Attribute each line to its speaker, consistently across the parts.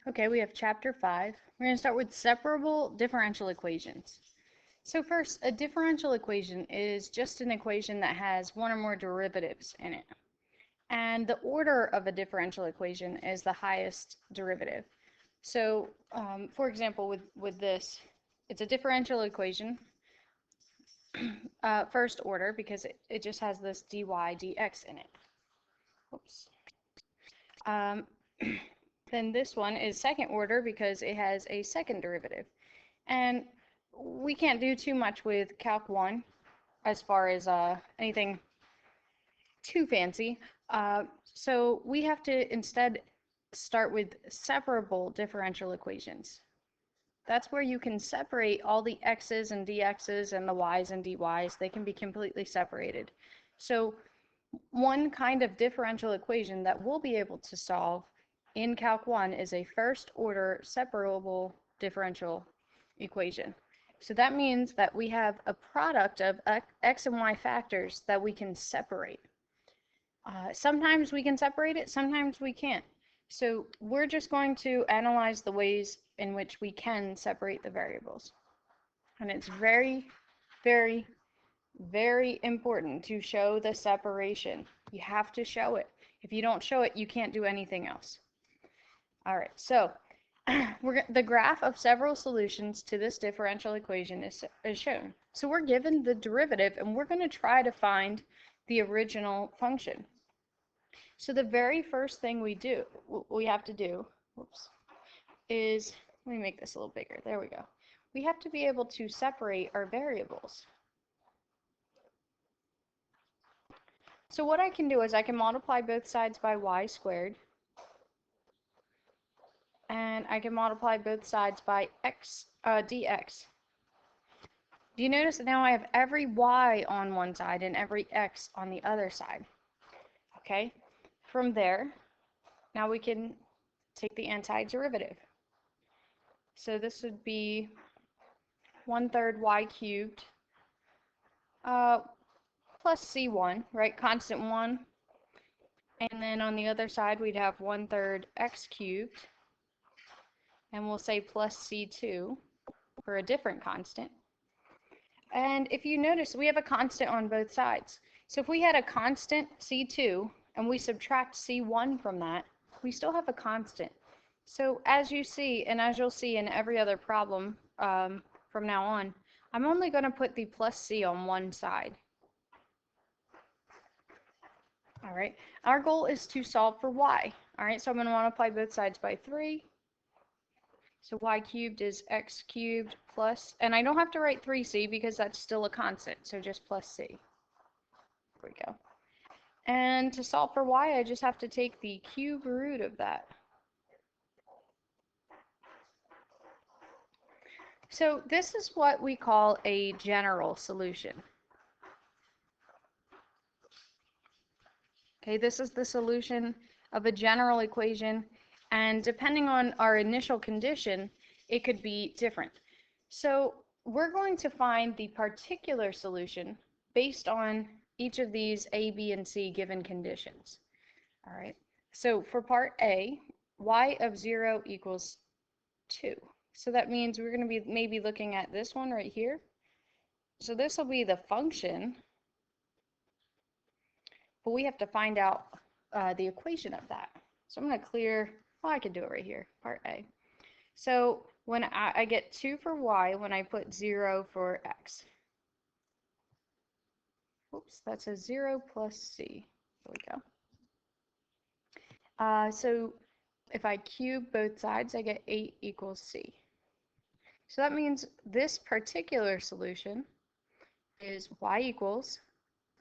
Speaker 1: Okay, we have chapter 5. We're going to start with separable differential equations. So first, a differential equation is just an equation that has one or more derivatives in it. And the order of a differential equation is the highest derivative. So, for example, with this, it's a differential equation, first order, because it just has this dy dx in it. Oops. Um, then this one is second order because it has a second derivative. And we can't do too much with Calc 1 as far as anything too fancy. So we have to instead start with separable differential equations. That's where you can separate all the x's and dx's and the y's and dy's. They can be completely separated. So one kind of differential equation that we'll be able to solve in Calc 1 is a first order separable differential equation. So that means that we have a product of x and y factors that we can separate. Sometimes we can separate it, sometimes we can't. So we're just going to analyze the ways in which we can separate the variables. And it's very, very, very important to show the separation. You have to show it. If you don't show it, you can't do anything else. All right, so the graph of several solutions to this differential equation is shown. So we're given the derivative, and we're going to try to find the original function. So the very first thing we have to do, is, let me make this a little bigger. There we go. We have to be able to separate our variables. So what I can do is I can multiply both sides by y squared, and I can multiply both sides by x dx. Do you notice that now I have every y on one side and every x on the other side? Okay, from there, now we can take the antiderivative. So this would be 1/3 y cubed plus c1, right? Constant 1. And then on the other side, we'd have 1/3 x cubed. And we'll say plus c2 for a different constant. And if you notice, we have a constant on both sides. So if we had a constant c2 and we subtract c1 from that, we still have a constant. So as you see, and as you'll see in every other problem from now on, I'm only going to put the plus c on one side. All right, our goal is to solve for y. All right, so I'm going to multiply both sides by 3. So y cubed is x cubed plus, and I don't have to write 3c because that's still a constant, so just plus c. There we go. And to solve for y, I just have to take the cube root of that. So this is what we call a general solution. Okay, this is the solution of a general equation, and depending on our initial condition, it could be different. So we're going to find the particular solution based on each of these A, B, and C given conditions. All right, so for part A, y of 0 equals 2. So that means we're going to be maybe looking at this one right here. So this will be the function, but we have to find out the equation of that. So I'm going to clear, well, I can do it right here, part A. So when I get 2 for y when I put 0 for x. Oops, that's a 0 plus c. There we go. So if I cube both sides, I get 8 equals c. So that means this particular solution is y equals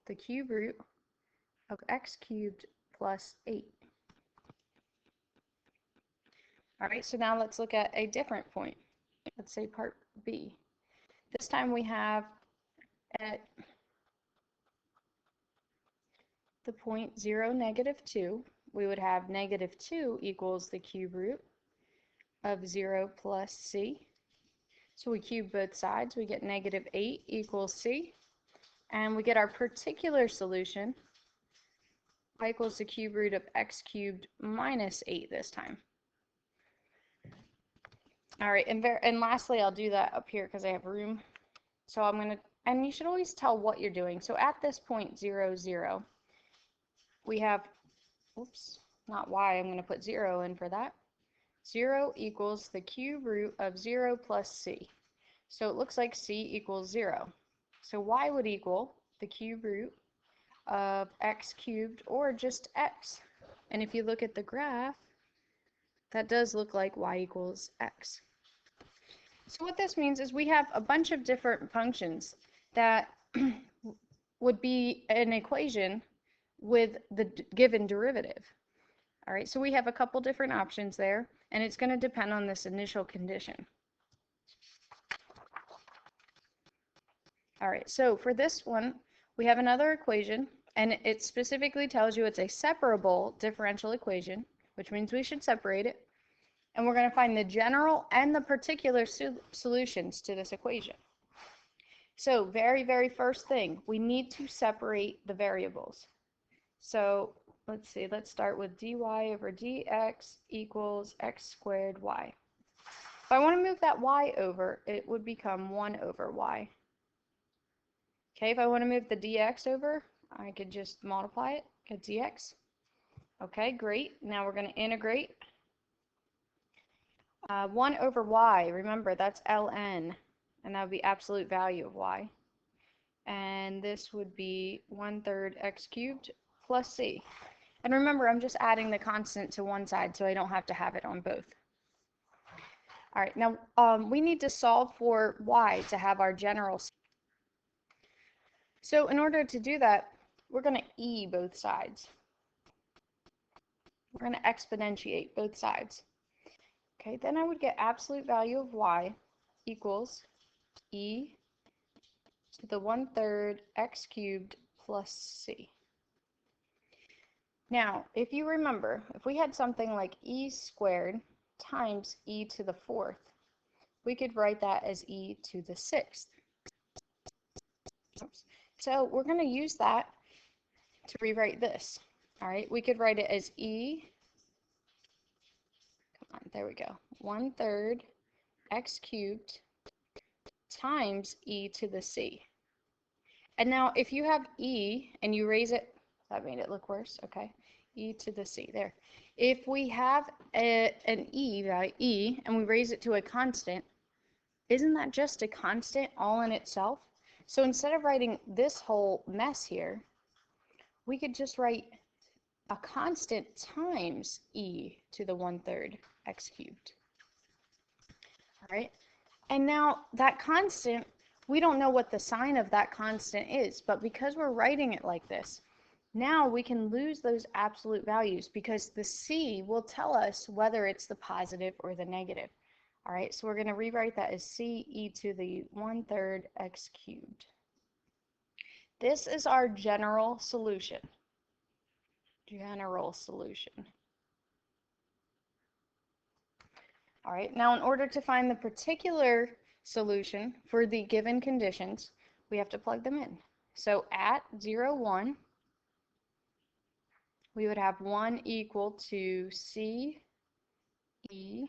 Speaker 1: the cube root of x cubed plus 8. All right, so now let's look at a different point. Let's say part B. This time we have at the point 0, -2, we would have -2 equals the cube root of 0 plus c. So we cube both sides, we get -8 equals c. And we get our particular solution, y equals the cube root of x cubed minus 8 this time. All right, and lastly, I'll do that up here because I have room. So I'm going to, and you should always tell what you're doing. So at this point, 0, 0, we have, oops, not y, I'm going to put 0 in for that. 0 equals the cube root of 0 plus c. So it looks like c equals 0. So y would equal the cube root of x cubed, or just x. And if you look at the graph, that does look like y equals x. So what this means is we have a bunch of different functions that would be an equation with the given derivative. All right, so we have a couple different options there, and it's going to depend on this initial condition. All right, so for this one, we have another equation, and it specifically tells you it's a separable differential equation, which means we should separate it. And we're going to find the general and the particular solutions to this equation. So very, very first thing, we need to separate the variables. So let's see, let's start with dy over dx equals x squared y. If I want to move that y over, it would become 1 over y. Okay, if I want to move the dx over, I could just multiply it, get dx. Okay, great. Now we're going to integrate. 1 over y, remember that's ln, and that would be absolute value of y. And this would be 1/3 x cubed plus c. And remember, I'm just adding the constant to one side so I don't have to have it on both. All right, now we need to solve for y to have our general. So in order to do that, we're going to e both sides. We're going to exponentiate both sides. Okay, then I would get absolute value of y equals e to the 1/3 x cubed plus c. Now, if you remember, if we had something like e squared times e to the 4th, we could write that as e to the 6th. So we're going to use that to rewrite this. All right, we could write it as e, come on, there we go, 1/3 x cubed times e to the c. And now if you have e and you raise it, that made it look worse, okay, e to the c, there. If we have an e value, e, and we raise it to a constant, isn't that just a constant all in itself? So instead of writing this whole mess here, we could just write a constant times e to the 1/3 x cubed. All right, and now that constant, we don't know what the sign of that constant is, but because we're writing it like this, now we can lose those absolute values because the c will tell us whether it's the positive or the negative. All right, so we're going to rewrite that as c e to the 1/3 x cubed. This is our general solution. General solution. All right, now in order to find the particular solution for the given conditions, we have to plug them in. So at 0, 1, we would have 1 equal to c e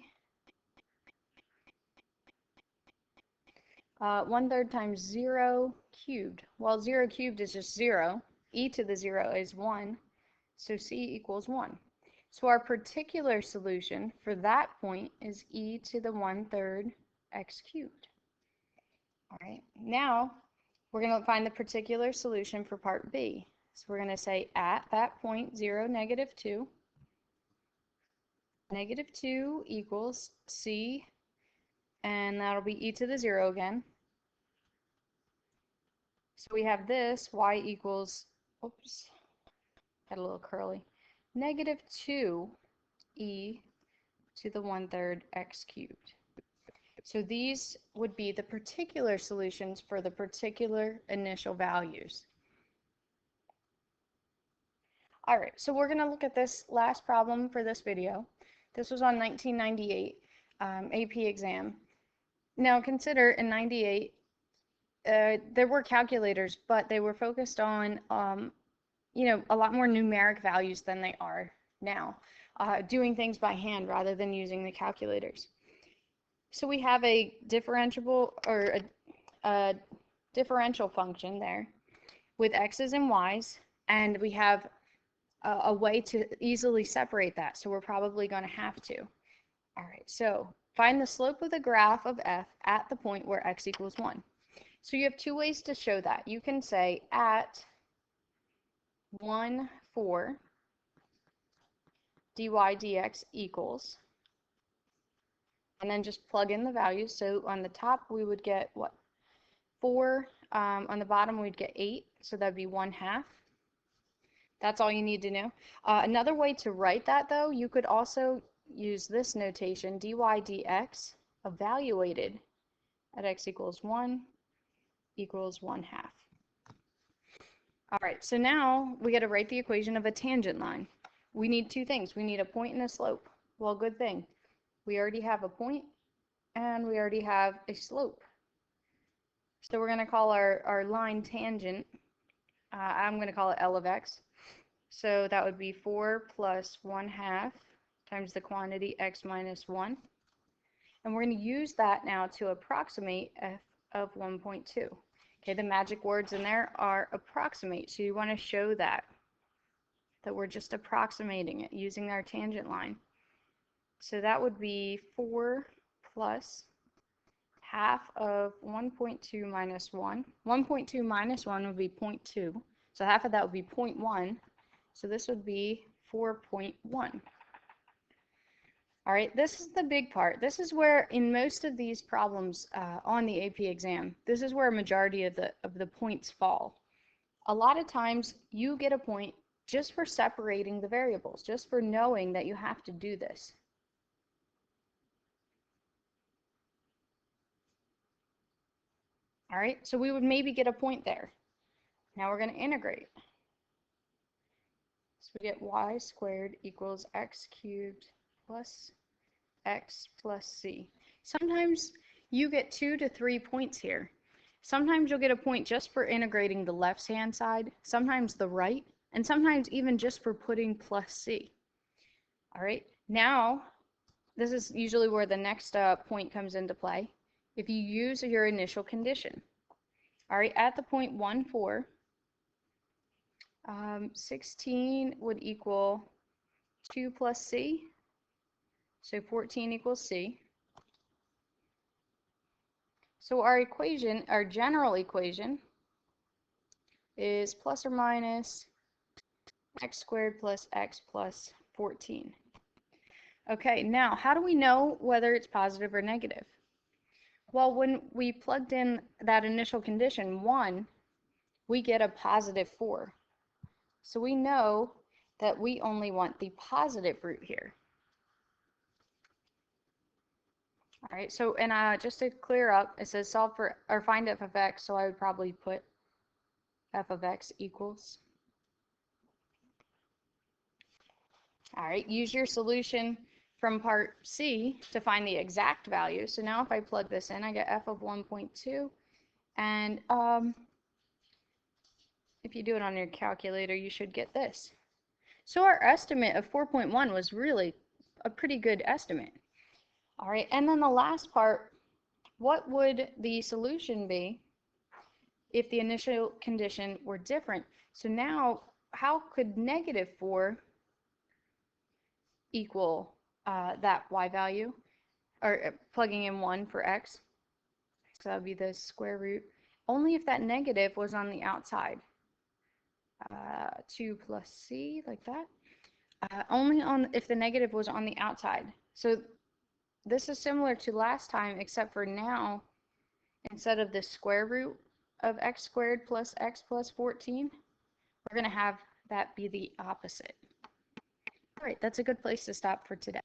Speaker 1: 1/3 times 0 cubed. Well, 0 cubed is just 0. E to the 0 is 1. So c equals 1. So our particular solution for that point is e to the 1/3 x cubed. All right, now we're going to find the particular solution for part B. So we're going to say at that point 0, -2. -2 equals c, and that'll be e to the 0 again. So we have this, y equals, oops, got a little curly, -2 e to the 1/3 x cubed. So these would be the particular solutions for the particular initial values. All right, so we're going to look at this last problem for this video. This was on 1998 AP exam. Now consider in 98, there were calculators, but they were focused on, you know, a lot more numeric values than they are now, doing things by hand rather than using the calculators. So we have a differentiable or a differential function there with x's and y's, and we have a way to easily separate that. So we're probably going to have to. All right, so find the slope of the graph of f at the point where x equals 1. So you have two ways to show that. You can say at 1, 4, dy dx equals, and then just plug in the values. So on the top we would get what? 4. On the bottom we'd get 8, so that'd be 1/2. That's all you need to know. Another way to write that, though, you could also use this notation, dy dx evaluated at x equals 1 equals 1/2. All right, so now we got to write the equation of a tangent line. We need two things. We need a point and a slope. Well, good thing. We already have a point and we already have a slope. So we're going to call our line tangent, I'm going to call it L of x. So that would be 4 plus 1/2 times the quantity x minus 1. And we're going to use that now to approximate f of 1.2. Okay, the magic words in there are approximate. So you want to show that we're just approximating it using our tangent line. So that would be 4 plus half of 1.2 minus 1. 1.2 minus 1 would be 0.2. So half of that would be 0.1. So this would be 4.1. All right, this is the big part. This is where, in most of these problems on the AP exam, this is where a majority of the points fall. A lot of times you get a point just for separating the variables, just for knowing that you have to do this. All right, so we would maybe get a point there. Now we're going to integrate. So we get y squared equals x cubed plus x plus c. Sometimes you get 2 to 3 points here. Sometimes you'll get a point just for integrating the left-hand side, sometimes the right, and sometimes even just for putting plus c. All right, now this is usually where the next point comes into play. If you use your initial condition. All right, at the point 1, 4, 16 would equal 2 plus c, so 14 equals c. So our equation, our general equation, is plus or minus x squared plus x plus 14. Okay, now how do we know whether it's positive or negative? Well, when we plugged in that initial condition, 1, we get a positive 4. So we know that we only want the positive root here. All right, so and just to clear up, it says solve for or find f of x, so I would probably put f of x equals. All right, use your solution from part C to find the exact value. So now if I plug this in, I get f of 1.2, and if you do it on your calculator, you should get this. So our estimate of 4.1 was really a pretty good estimate. All right, and then the last part, what would the solution be if the initial condition were different? So now, how could negative 4 equal that y value, or plugging in 1 for x? So that would be the square root. Only if that negative was on the outside. 2 plus c, like that. Only on if the negative was on the outside. So this is similar to last time, except for now, instead of the square root of x squared plus x plus 14, we're going to have that be the opposite. All right, that's a good place to stop for today.